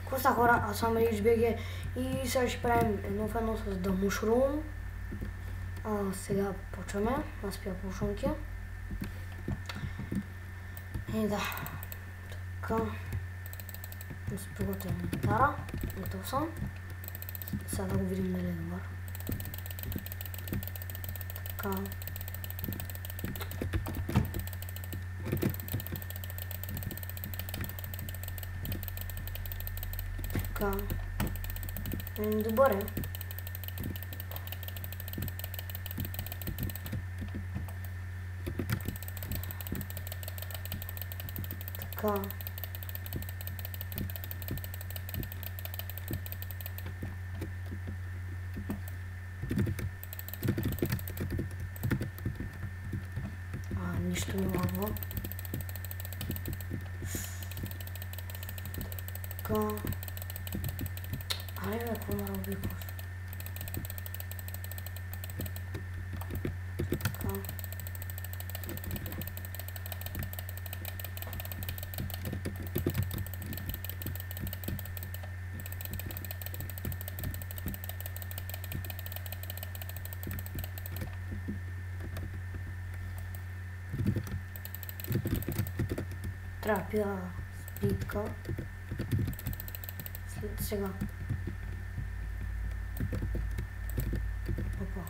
Какво са хора, аз съм RichBG и сега ще правим едно в едно с The Mushroom. Сега почваме, аз пия пушонки. И да, така, да си приготвя инвентара, готов съм. Сега да го видим дали е добър. Така. Така. Добър е. Така. Нищо не лагва. Така. Айде бе, какво наробихаш? Така. Трябва да пия спитка. След сега. Опа.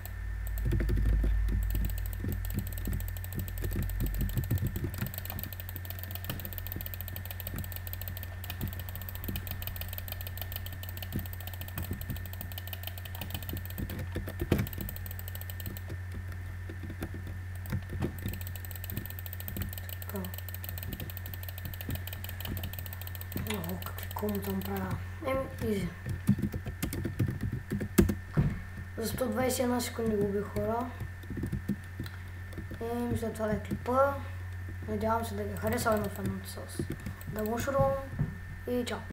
Така. Много какви комута му правя. Изи. За 121 секунди губих хора. Мисля това да е клипа. Надявам се да ви хареса в едното с The Mushroom и чао!